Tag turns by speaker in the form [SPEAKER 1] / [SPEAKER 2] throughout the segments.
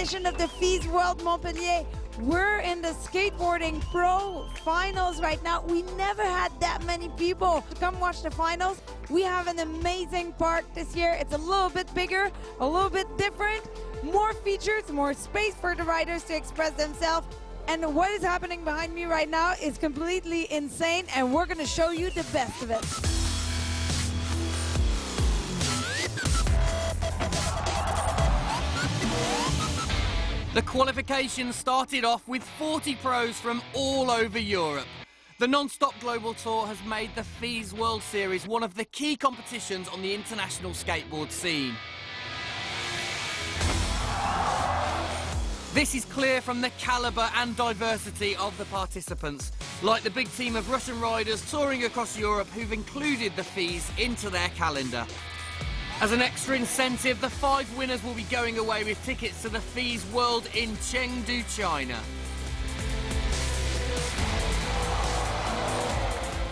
[SPEAKER 1] edition of the Fise World Montpellier. We're in the skateboarding pro finals right now. We never had that many people to come watch the finals. We have an amazing park this year. It's a little bit bigger, a little bit different, more features, more space for the riders to express themselves. And what is happening behind me right now is completely insane, and we're gonna show you the best of it.
[SPEAKER 2] The qualifications started off with 40 pros from all over Europe. The non-stop global tour has made the Fise World Series one of the key competitions on the international skateboard scene. This is clear from the calibre and diversity of the participants, like the big team of Russian riders touring across Europe who've included the Fise into their calendar. As an extra incentive, the 5 winners will be going away with tickets to the Fise World in Chengdu, China.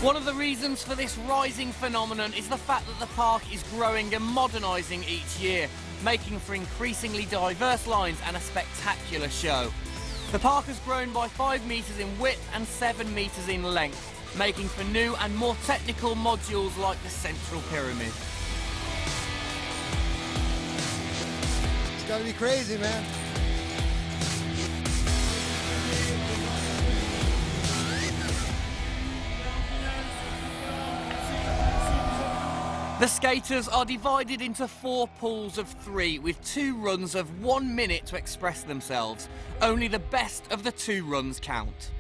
[SPEAKER 2] One of the reasons for this rising phenomenon is the fact that the park is growing and modernising each year, making for increasingly diverse lines and a spectacular show. The park has grown by 5 metres in width and 7 metres in length, making for new and more technical modules like the Central Pyramid.
[SPEAKER 3] It's gotta be crazy, man.
[SPEAKER 2] The skaters are divided into 4 pools of 3 with 2 runs of 1 minute to express themselves. Only the best of the 2 runs count.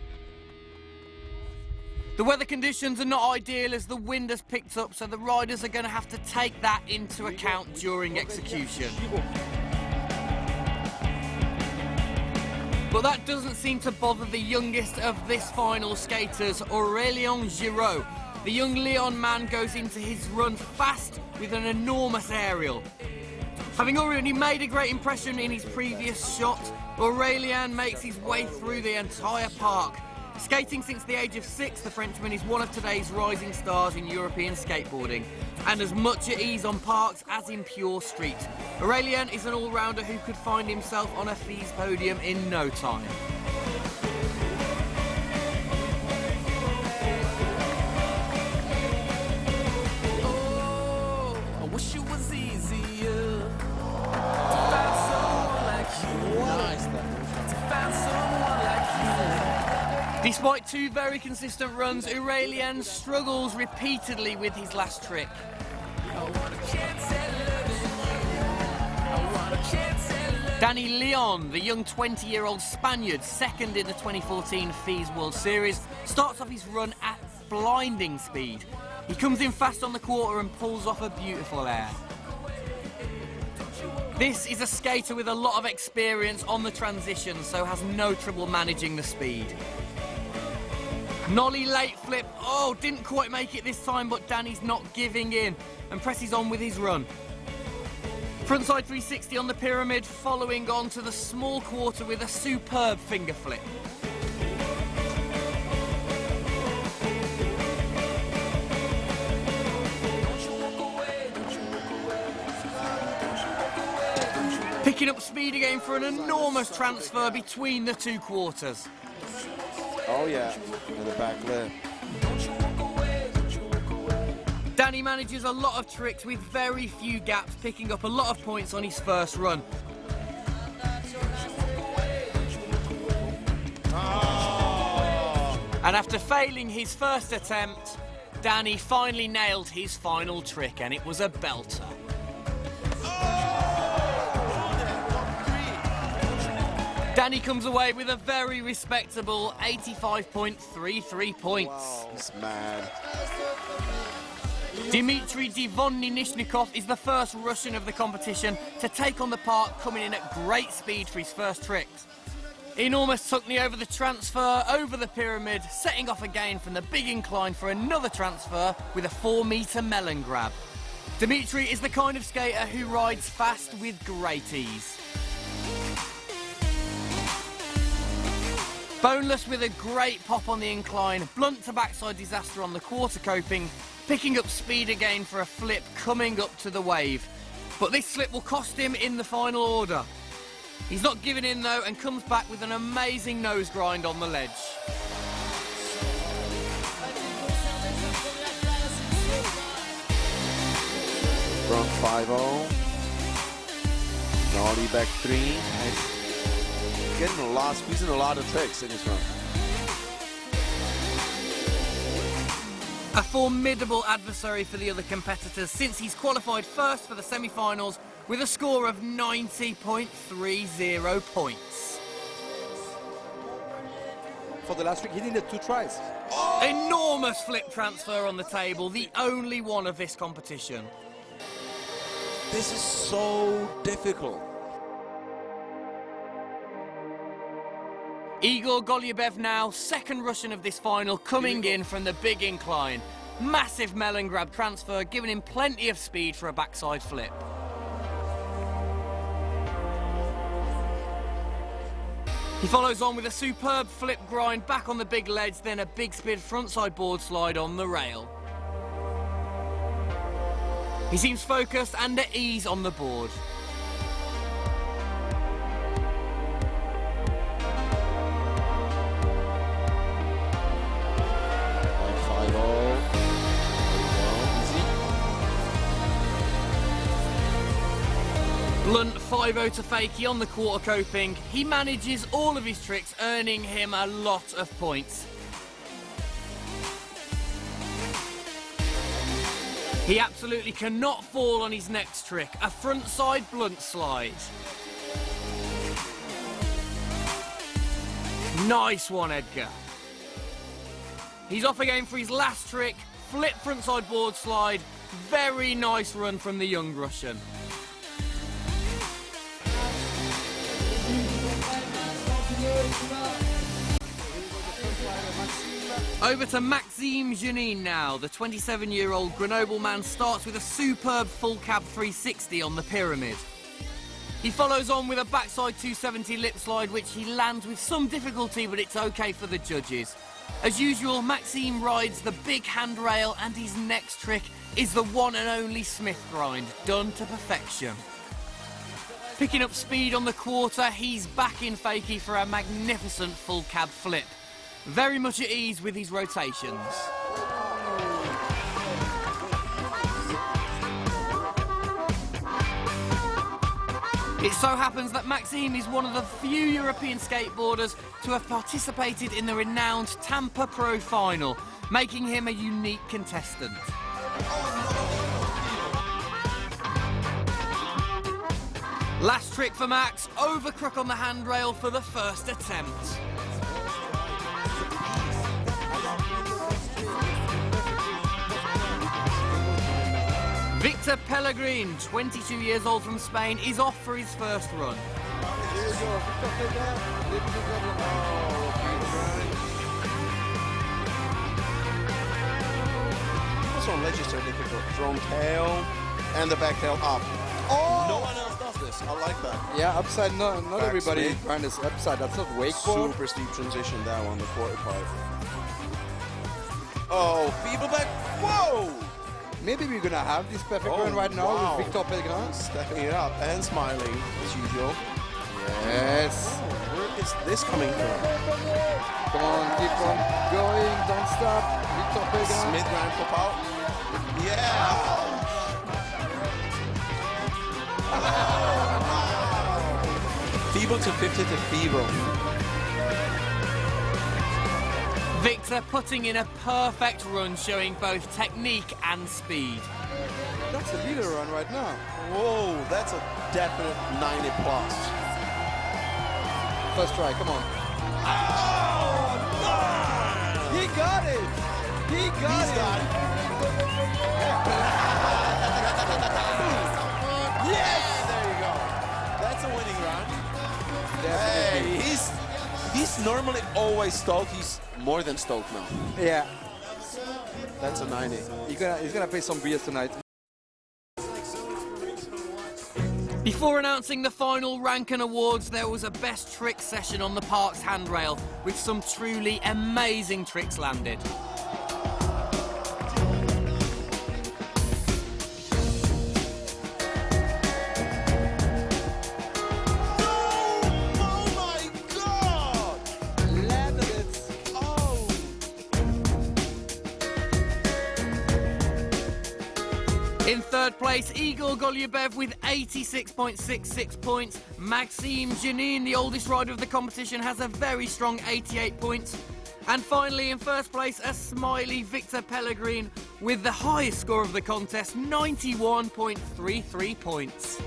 [SPEAKER 2] The weather conditions are not ideal as the wind has picked up, so the riders are going to have to take that into account during execution. But that doesn't seem to bother the youngest of this final skaters, Aurélien Giraud. The young Leon man goes into his run fast with an enormous aerial. Having already made a great impression in his previous shot, Aurélien makes his way through the entire park. Skating since the age of 6, the Frenchman is one of today's rising stars in European skateboarding, and as much at ease on parks as in pure street. Aurélien is an all-rounder who could find himself on a Fise podium in no time. Despite 2 very consistent runs, Aurélien struggles repeatedly with his last trick. Danny Leon, the young 20-year-old Spaniard, second in the 2014 Fise World Series, starts off his run at blinding speed. He comes in fast on the quarter and pulls off a beautiful air. This is a skater with a lot of experience on the transition, so has no trouble managing the speed. Nollie late flip, oh, didn't quite make it this time, but Danny's not giving in and presses on with his run. Frontside 360 on the pyramid, following on to the small quarter with a superb finger flip. Picking up speed again for an enormous transfer between the 2 quarters.
[SPEAKER 3] Oh yeah, in the back lip.
[SPEAKER 2] Danny manages a lot of tricks with very few gaps, picking up a lot of points on his first run. And after failing his first attempt, Danny finally nailed his final trick, and it was a belter. Danny comes away with a very respectable 85.33 points.
[SPEAKER 3] Wow, he's mad.
[SPEAKER 2] Dmitry Divonnishnikov is the first Russian of the competition to take on the park, coming in at great speed for his first tricks. Enormous tuckney over the transfer, over the pyramid, setting off again from the big incline for another transfer with a 4-metre melon grab. Dmitry is the kind of skater who rides fast with great ease. Boneless with a great pop on the incline, blunt to backside disaster on the quarter coping, picking up speed again for a flip coming up to the wave. But this slip will cost him in the final order. He's not giving in though and comes back with an amazing nose grind on the ledge.
[SPEAKER 3] Front 5-0. Nollie back 3. Nice. Getting a lot, squeezing a lot of tricks in his run.
[SPEAKER 2] A formidable adversary for the other competitors since he's qualified first for the semi-finals with a score of 90.30 points.
[SPEAKER 4] For the last trick, he needed 2 tries.
[SPEAKER 2] Oh! Enormous flip transfer on the table, the only one of this competition.
[SPEAKER 3] This is so difficult.
[SPEAKER 2] Igor Golyabev now, second Russian of this final, coming in from the big incline. Massive melon grab transfer, giving him plenty of speed for a backside flip. He follows on with a superb flip grind back on the big ledge, then a big spin frontside board slide on the rail. He seems focused and at ease on the board. Blunt 5-0 to fakie on the quarter coping. He manages all of his tricks, earning him a lot of points. He absolutely cannot fall on his next trick, a frontside blunt slide. Nice one, Edgar. He's off again for his last trick, flip frontside board slide. Very nice run from the young Russian. Over to Maxime Janin now. The 27-year-old Grenoble man starts with a superb full cab 360 on the pyramid. He follows on with a backside 270 lip slide, which he lands with some difficulty, but it's okay for the judges. As usual, Maxime rides the big handrail, and his next trick is the one and only Smith grind, done to perfection. Picking up speed on the quarter, he's back in fakie for a magnificent full cab flip. Very much at ease with his rotations. It so happens that Maxime is one of the few European skateboarders to have participated in the renowned Tampa Pro Final, making him a unique contestant. Last trick for Max, overcrook on the handrail for the first attempt. Victor Pellegrin, 22 years old from Spain, is off for his first run.
[SPEAKER 3] This one ledges are difficult. Front tail and the back tail up. Oh! No one else does this. I like that.
[SPEAKER 4] Yeah, upside, not everybody
[SPEAKER 3] spin.
[SPEAKER 4] grind this upside. That's not wakeboard.
[SPEAKER 3] Super steep transition that one, the quarter pipe. Oh, feeble back. Whoa!
[SPEAKER 4] Maybe we're gonna have this perfect run right now with Victor Pellegrin.
[SPEAKER 3] Stepping it up and smiling as usual.
[SPEAKER 4] Yes.
[SPEAKER 3] Oh, where is this coming from?
[SPEAKER 4] Come on, keep on going, don't stop. Victor Pellegrin.
[SPEAKER 3] Smith grind pop out. Yeah! Feeble to 50 to feeble.
[SPEAKER 2] Victor putting in a perfect run, showing both technique and speed.
[SPEAKER 4] That's a leader run right now.
[SPEAKER 3] Whoa, that's a definite 90 plus.
[SPEAKER 4] First try, come on.
[SPEAKER 3] Oh, man!
[SPEAKER 4] He got it! He got it!
[SPEAKER 3] Yes! There you go. That's a winning run.
[SPEAKER 4] Definitely.
[SPEAKER 3] Hey, he's normally always stoked. He's more than stoked now.
[SPEAKER 4] Yeah.
[SPEAKER 3] That's a 90.
[SPEAKER 4] He's gonna pay some beers tonight.
[SPEAKER 2] Before announcing the final rank and awards, there was a best trick session on the park's handrail with some truly amazing tricks landed.
[SPEAKER 3] No
[SPEAKER 2] third place, Igor Golubov with 86.66 points. Maxime Janin, the oldest rider of the competition, has a very strong 88 points. And finally, in first place, a smiley Victor Pellegrin with the highest score of the contest, 91.33 points.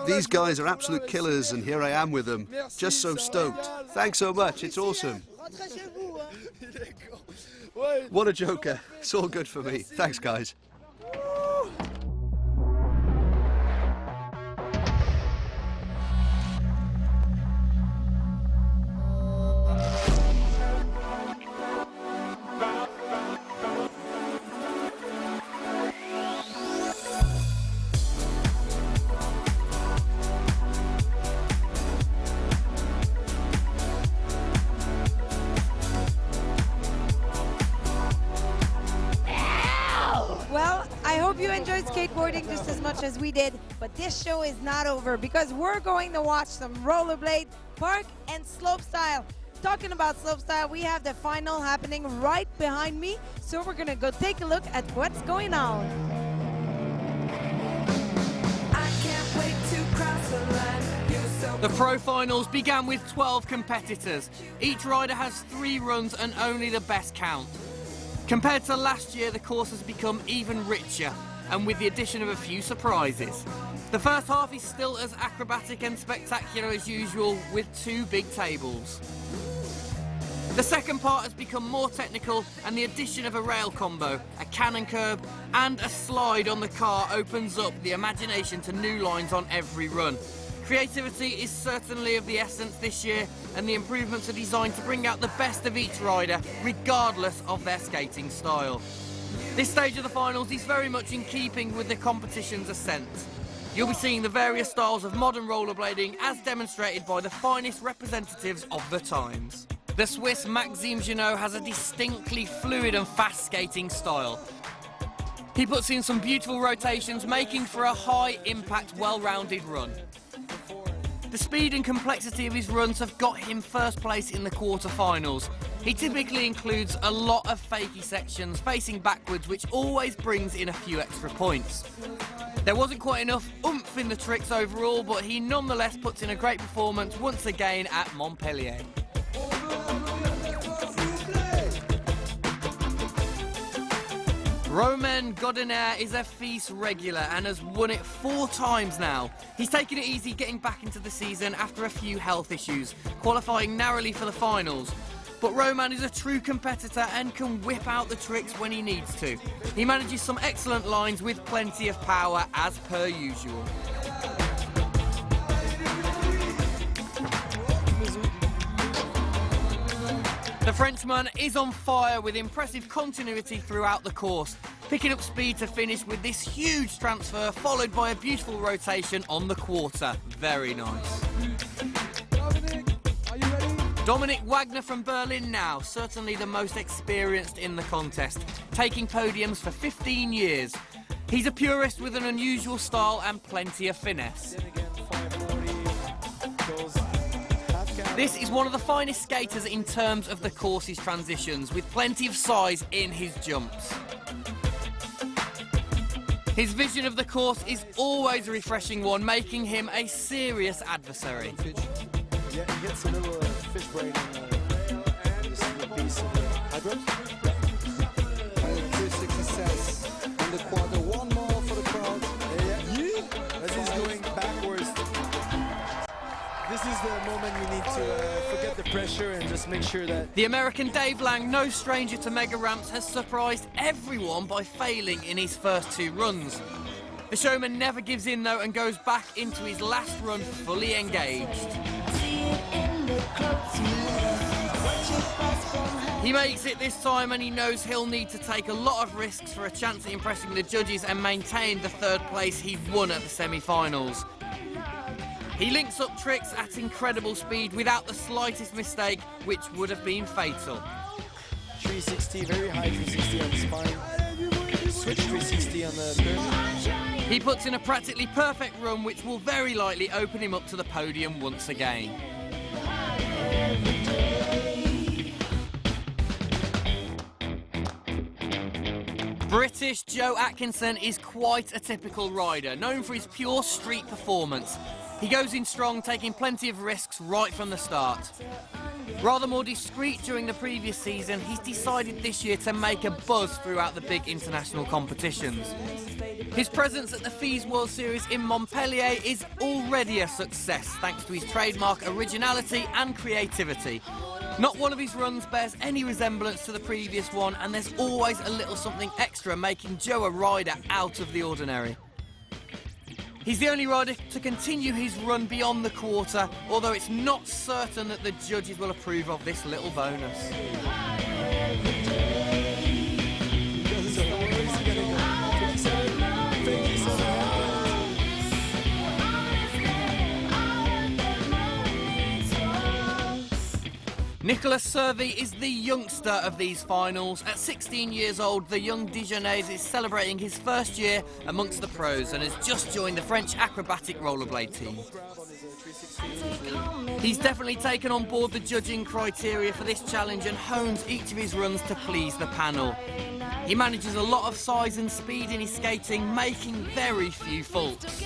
[SPEAKER 5] These guys are absolute killers, and here I am with them. Just so stoked. Thanks so much, it's awesome. What a joker. It's all good for me. Thanks, guys.
[SPEAKER 1] Well, I hope you enjoyed skateboarding just as much as we did, but this show is not over because we're going to watch some rollerblade, park, and slopestyle. Talking about slopestyle, we have the final happening right behind me, so we're gonna go take a look at what's going on.
[SPEAKER 6] I can't wait to cross the line. You're so
[SPEAKER 2] The Pro Finals began with 12 competitors. Each rider has 3 runs and only the best count. Compared to last year, the course has become even richer, and with the addition of a few surprises. The first half is still as acrobatic and spectacular as usual, with 2 big tables. The second part has become more technical, and the addition of a rail combo, a cannon curb, and a slide on the car opens up the imagination to new lines on every run. Creativity is certainly of the essence this year, and the improvements are designed to bring out the best of each rider, regardless of their skating style. This stage of the finals is very much in keeping with the competition's ascent. You'll be seeing the various styles of modern rollerblading as demonstrated by the finest representatives of the times. The Swiss Maxime Janot has a distinctly fluid and fast skating style. He puts in some beautiful rotations, making for a high-impact, well-rounded run. The speed and complexity of his runs have got him first place in the quarter-finals. He typically includes a lot of fakey sections facing backwards, which always brings in a few extra points. There wasn't quite enough oomph in the tricks overall, but he nonetheless puts in a great performance once again at Montpellier. Romain Godiner is a Fise regular and has won it 4 times now. He's taken it easy getting back into the season after a few health issues, qualifying narrowly for the finals. But Romain is a true competitor and can whip out the tricks when he needs to. He manages some excellent lines with plenty of power as per usual. The Frenchman is on fire with impressive continuity throughout the course, picking up speed to finish with this huge transfer followed by a beautiful rotation on the quarter. Very nice. Dominic Wagner from Berlin now, certainly the most experienced in the contest, taking podiums for 15 years. He's a purist with an unusual style and plenty of finesse. This is one of the finest skaters in terms of the course's transitions, with plenty of size in his jumps. His vision of the course is always a refreshing one, making him a serious adversary.
[SPEAKER 7] Yeah, he gets a little fish brain in this piece of hydros. Success in the quarter. One more for the crowd. Yeah. As he's going backwards. This is the moment you need to forget the pressure and just make sure that...
[SPEAKER 2] The American Dave Lang, no stranger to mega ramps, has surprised everyone by failing in his first 2 runs. The showman never gives in though and goes back into his last run fully engaged. He makes it this time and he knows he'll need to take a lot of risks for a chance at impressing the judges and maintain the 3rd place he won at the semi-finals. He links up tricks at incredible speed without the slightest mistake, which would have been fatal.
[SPEAKER 7] 360, very high 360 on the spine. Switch 360 on the curve.
[SPEAKER 2] He puts in a practically perfect run, which will very likely open him up to the podium once again. British Joe Atkinson is quite a typical rider, known for his pure street performance. He goes in strong, taking plenty of risks right from the start. Rather more discreet during the previous season, he's decided this year to make a buzz throughout the big international competitions. His presence at the Fise World Series in Montpellier is already a success, thanks to his trademark originality and creativity. Not one of his runs bears any resemblance to the previous one, and there's always a little something extra making Joe a rider out of the ordinary. He's the only rider to continue his run beyond the quarter, although it's not certain that the judges will approve of this little bonus. Nicolas Survey is the youngster of these finals. At 16 years old, the young Dijonais is celebrating his first year amongst the pros and has just joined the French acrobatic rollerblade team. He's definitely taken on board the judging criteria for this challenge and hones each of his runs to please the panel. He manages a lot of size and speed in his skating, making very few faults.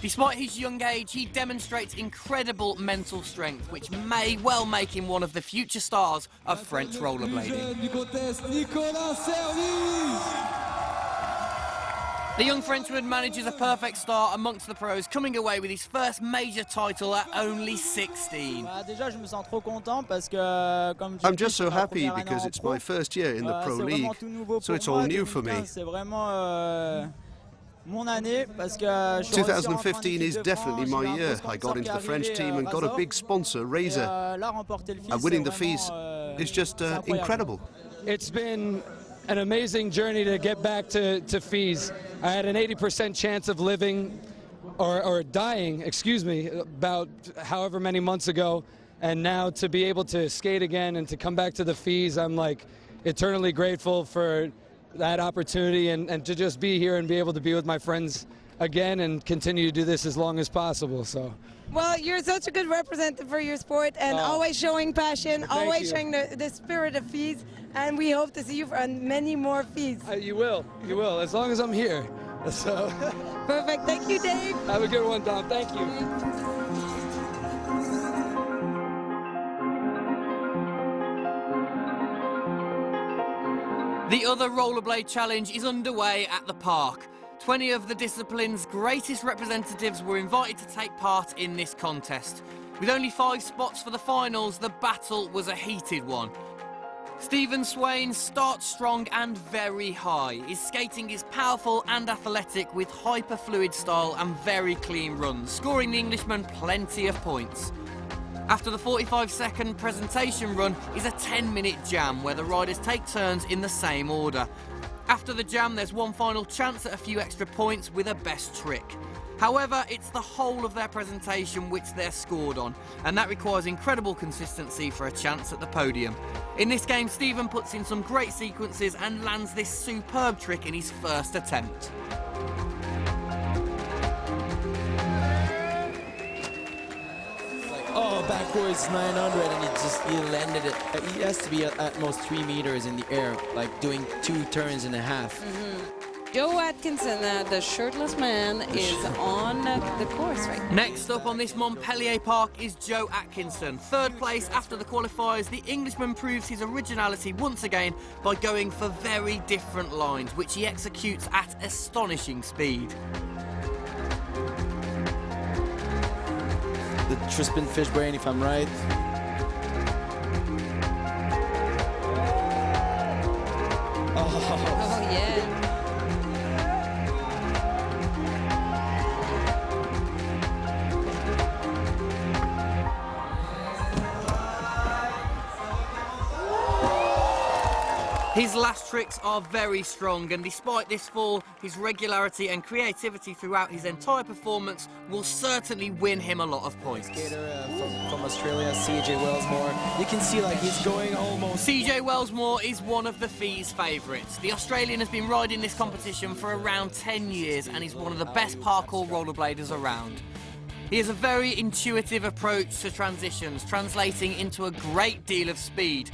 [SPEAKER 2] Despite his young age, he demonstrates incredible mental strength, which may well make him one of the future stars of French rollerblading. The young Frenchman manages a perfect start amongst the pros, coming away with his first major title at only 16.
[SPEAKER 5] I'm just so happy because it's my first year in the Pro League, so it's all new for me. 2015 is definitely my year. I got into the French team and got a big sponsor, Razor. And winning the Fise is just incredible.
[SPEAKER 8] It's been an amazing journey to get back to Fise. I had an 80% chance of living or dying, excuse me, about however many months ago. And now to be able to skate again and to come back to the Fise, I'm like eternally grateful for that opportunity and to just be here and be able to be with my friends again and continue to do this as long as possible. So.
[SPEAKER 1] Well, you're such a good representative for your sport and always showing passion, always showing the spirit of Fise, and we hope to see you on many more Fise.
[SPEAKER 8] You will, as long as I'm here. So.
[SPEAKER 1] Perfect, thank you, Dave.
[SPEAKER 8] Have a good one, Tom, thank you.
[SPEAKER 2] The other rollerblade challenge is underway at the park. 20 of the discipline's greatest representatives were invited to take part in this contest. With only 5 spots for the finals, the battle was a heated one. Stephen Swain starts strong and very high. His skating is powerful and athletic with hyper-fluid style and very clean runs, scoring the Englishman plenty of points. After the 45-second presentation run is a 10-minute jam where the riders take turns in the same order. After the jam, there's one final chance at a few extra points with a best trick. However, it's the whole of their presentation which they're scored on, and that requires incredible consistency for a chance at the podium. In this game, Stephen puts in some great sequences and lands this superb trick in his first attempt.
[SPEAKER 7] Oh, backwards 900, and he landed it. He has to be at most 3 meters in the air, like doing 2 turns and a half.
[SPEAKER 9] Joe Atkinson, the shirtless man, is on the course right now.
[SPEAKER 2] Next up on this Montpellier park is Joe Atkinson. 3rd place after the qualifiers, the Englishman proves his originality once again by going for very different lines, which he executes at astonishing speed.
[SPEAKER 7] The Trispin Fishbrain, if I'm right.
[SPEAKER 9] Oh, yeah.
[SPEAKER 2] His last tricks are very strong, and despite this fall, his regularity and creativity throughout his entire performance will certainly win him a lot of points.
[SPEAKER 7] Skater from Australia, CJ Wellsmore. You can see like he's going almost.
[SPEAKER 2] CJ Wellsmore is one of the Fise favourites. The Australian has been riding this competition for around 10 years and is one of the best parkour rollerbladers around. He has a very intuitive approach to transitions, translating into a great deal of speed.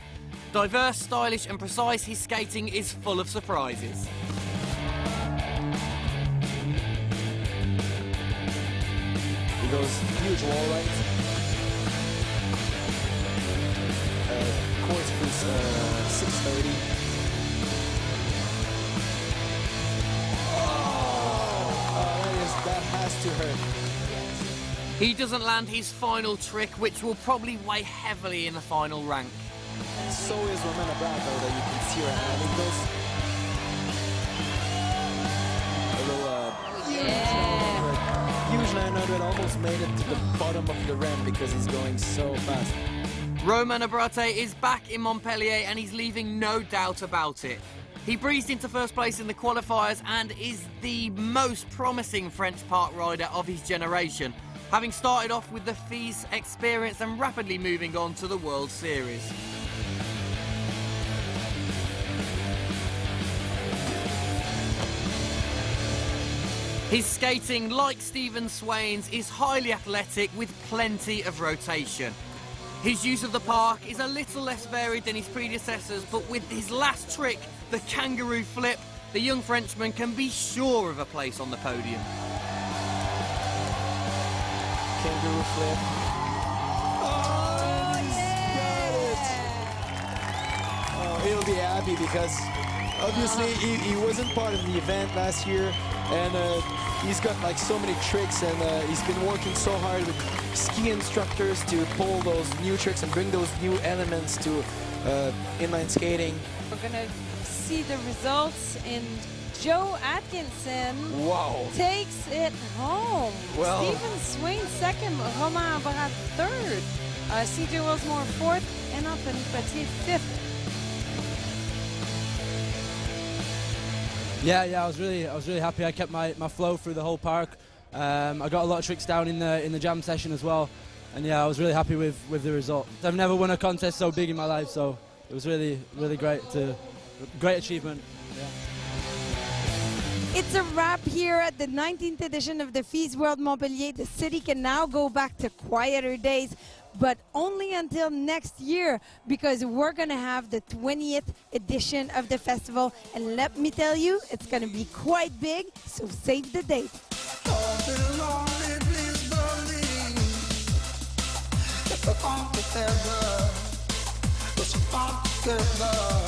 [SPEAKER 2] Diverse, stylish and precise, his skating is full of surprises.
[SPEAKER 7] He goes huge wall right. Course cruise 630. That has to hurt.
[SPEAKER 2] He doesn't land his final trick, which will probably weigh heavily in the final rank.
[SPEAKER 7] So is Roman Abrato that you can see right now. He goes a little huge 900, almost made it to the bottom of the ramp because he's going so fast.
[SPEAKER 2] Roman Abrate is back in Montpellier and he's leaving no doubt about it. He breezed into first place in the qualifiers and is the most promising French park rider of his generation, having started off with the Fise experience and rapidly moving on to the World Series. His skating, like Stephen Swain's, is highly athletic with plenty of rotation. His use of the park is a little less varied than his predecessors, but with his last trick, the kangaroo flip, the young Frenchman can be sure of a place on the podium.
[SPEAKER 7] Kangaroo flip. Oh, he's got it! Oh, he'll be happy because obviously he wasn't part of the event last year, and he's got like so many tricks, and he's been working so hard with ski instructors to pull those new tricks and bring those new elements to inline skating.
[SPEAKER 9] We're gonna see the results, and Joe Atkinson takes it home.
[SPEAKER 7] Well,
[SPEAKER 9] Stephen Swain second, Romain Barat third, CJ Willsmore fourth, and Anthony Petit fifth.
[SPEAKER 10] Yeah, I was really happy. I kept my flow through the whole park. I got a lot of tricks down in the jam session as well, and yeah, I was really happy with the result. I've never won a contest so big in my life, so it was really great achievement. Yeah.
[SPEAKER 1] It's a wrap here at the 19th edition of the Fise World Montpellier. The city can now go back to quieter days, but only until next year, because we're going to have the 20th edition of the festival. And let me tell you, it's going to be quite big, so save the date.
[SPEAKER 6] Together.